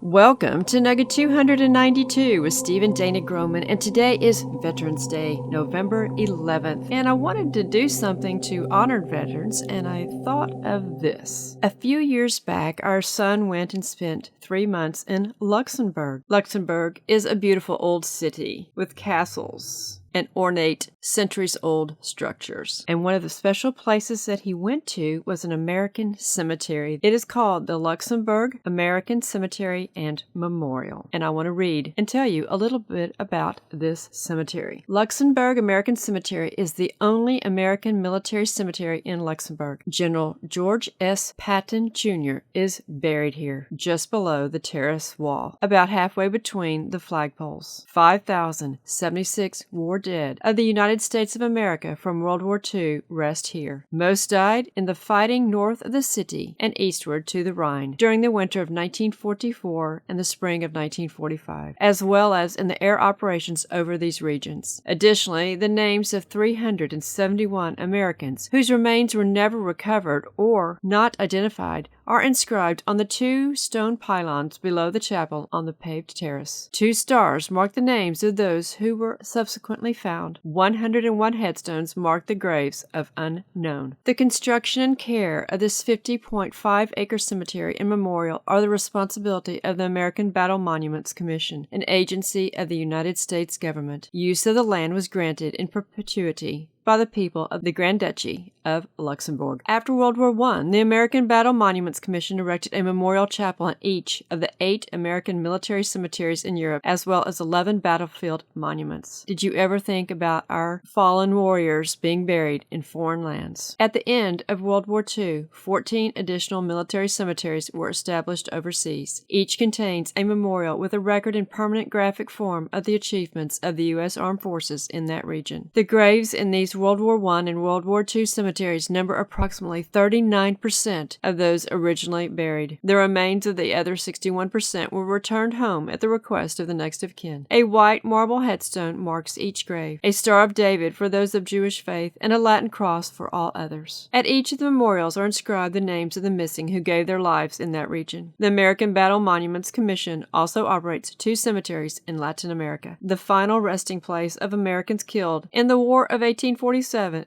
Welcome to Nugget 292 with Steve and Dana Groman, and today is Veterans Day, November 11th, and I wanted to do something to honor veterans, and I thought of this. A few years back, our son went and spent 3 months in Luxembourg. Luxembourg is a beautiful old city with castles and ornate, centuries-old structures. And one of the special places that he went to was an American cemetery. It is called the Luxembourg American Cemetery and Memorial. And I want to read and tell you a little bit about this cemetery. Luxembourg American Cemetery is the only American military cemetery in Luxembourg. General George S. Patton, Jr. is buried here, just below the terrace wall, about halfway between the flagpoles. 5,076 war dead of the United States of America from World War II rest here. Most died in the fighting north of the city and eastward to the Rhine during the winter of 1944 and the spring of 1945, as well as in the air operations over these regions. Additionally, the names of 371 Americans whose remains were never recovered or not identified are inscribed on the 2 stone pylons below the chapel on the paved terrace. 2 stars mark the names of those who were subsequently found. 101 headstones mark the graves of unknown. The construction and care of this 50.5-acre cemetery and memorial are the responsibility of the American Battle Monuments Commission, an agency of the United States government. Use of the land was granted in perpetuity by the people of the Grand Duchy of Luxembourg. After World War I, the American Battle Monuments Commission erected a memorial chapel in each of the 8 American military cemeteries in Europe, as well as 11 battlefield monuments. Did you ever think about our fallen warriors being buried in foreign lands? At the end of World War II, 14 additional military cemeteries were established overseas. Each contains a memorial with a record in permanent graphic form of the achievements of the U.S. Armed Forces in that region. The graves in these World War I and World War II cemeteries number approximately 39% of those originally buried. The remains of the other 61% were returned home at the request of the next of kin. A white marble headstone marks each grave, a Star of David for those of Jewish faith, and a Latin cross for all others. At each of the memorials are inscribed the names of the missing who gave their lives in that region. The American Battle Monuments Commission also operates 2 cemeteries in Latin America, the final resting place of Americans killed in the War of 1847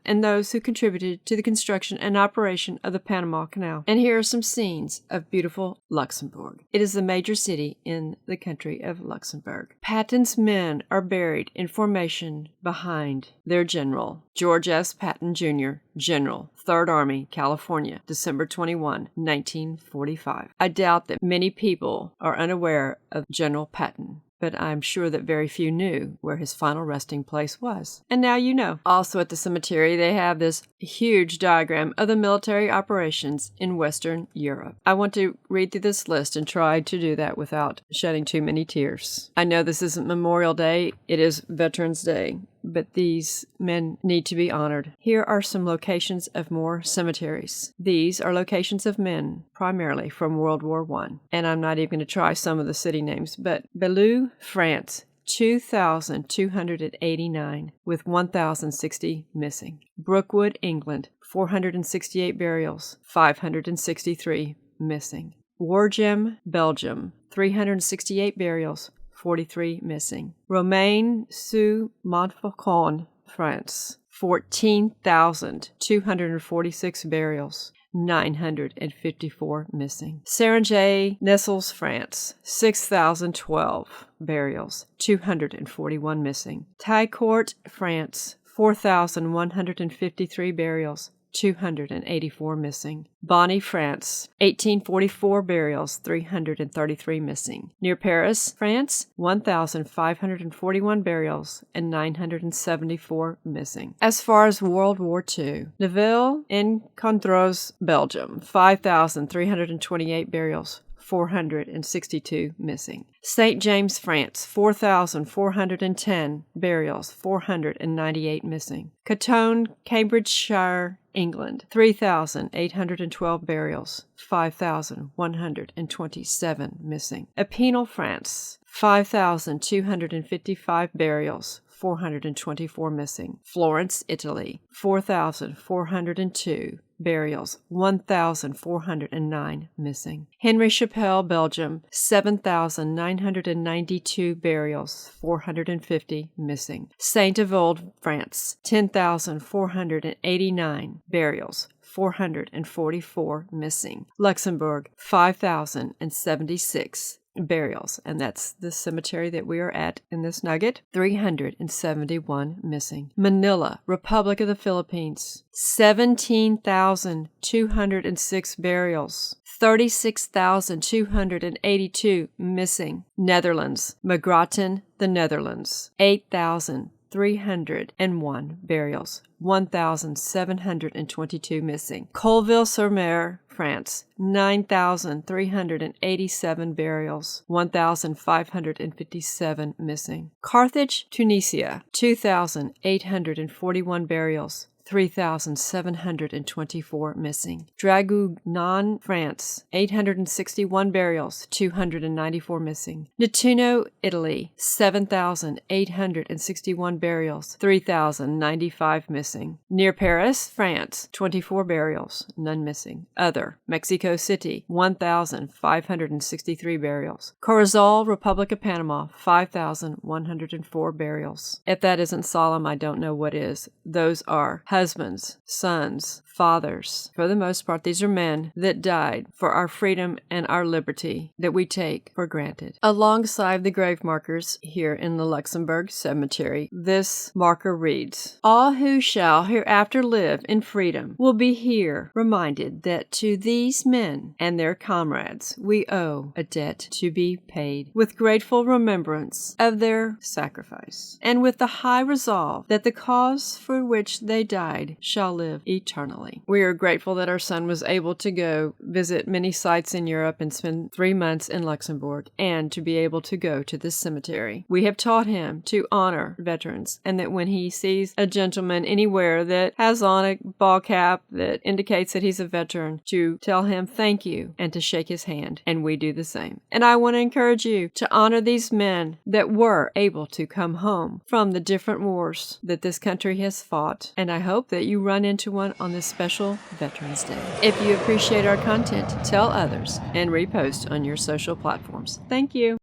and those who contributed to the construction and operation of the Panama Canal. And here are some scenes of beautiful Luxembourg. It is the major city in the country of Luxembourg. Patton's men are buried in formation behind their general, George S. Patton, Jr., General, 3rd Army, California, December 21, 1945. I doubt that many people are unaware of General Patton, but I'm sure that very few knew where his final resting place was. And now you know. Also at the cemetery, they have this huge diagram of the military operations in Western Europe. I want to read through this list and try to do that without shedding too many tears. I know this isn't Memorial Day, it is Veterans Day, but these men need to be honored. Here are some locations of more cemeteries. These are locations of men, primarily from World War I. And I'm not even going to try some of the city names, but Belleau, France, 2,289, with 1,060 missing. Brookwood, England, 468 burials, 563 missing. Wargem, Belgium, 368 burials, 43 missing. Romaine-sous-Montfaucon, France, 14,246 burials, 954 missing. Serengey-Nessels, France, 6,012 burials, 241 missing. Taicourt, France, 4,153 burials, 284 missing. Bonny, France, 1844 burials, 333 missing. Near Paris, France, 1,541 burials and 974 missing. As far as World War II, Neuville-en-Condroz, Belgium, 5,328 burials, 462 missing. St. James, France, 4,410 burials, 498 missing. Catone, Cambridgeshire, England, 3,812 burials, 5,127 missing. Epinal, France, 5,255 burials, 424 missing. Florence, Italy, 4,402 burials, 1,409 missing. Henry Chappelle, Belgium, 7,992 burials, 450 missing. Saint-Avold, France, 10,489 burials, 444 missing. Luxembourg, 5,076 burials, and that's the cemetery that we are at in this nugget, 371 missing. Manila, Republic of the Philippines, 17,206 burials, 36,282 missing. Netherlands, Magraten, the Netherlands, 8,301 burials, 1,722 missing. Colville-sur-Mer, France, 9,387 burials, 1,557 missing. Carthage, Tunisia, 2,841 burials, 3,724 missing. Draguignan, France, 861 burials, 294 missing. Nettuno, Italy, 7,861 burials, 3,095 missing. Near Paris, France, 24 burials, none missing. Other, Mexico City, 1,563 burials. Corozal, Republic of Panama, 5,104 burials. If that isn't solemn, I don't know what is. Those are husbands, sons, fathers. For the most part, these are men that died for our freedom and our liberty that we take for granted. Alongside the grave markers here in the Luxembourg Cemetery, this marker reads, "All who shall hereafter live in freedom will be here reminded that to these men and their comrades we owe a debt to be paid, with grateful remembrance of their sacrifice, and with the high resolve that the cause for which they died shall live eternally." We are grateful that our son was able to go visit many sites in Europe and spend 3 months in Luxembourg, and to be able to go to this cemetery. We have taught him to honor veterans, and that when he sees a gentleman anywhere that has on a ball cap that indicates that he's a veteran, to tell him thank you and to shake his hand, and we do the same. And I want to encourage you to honor these men that were able to come home from the different wars that this country has fought, and I hope that you run into one on this special Veterans Day. If you appreciate our content, tell others and repost on your social platforms. Thank you.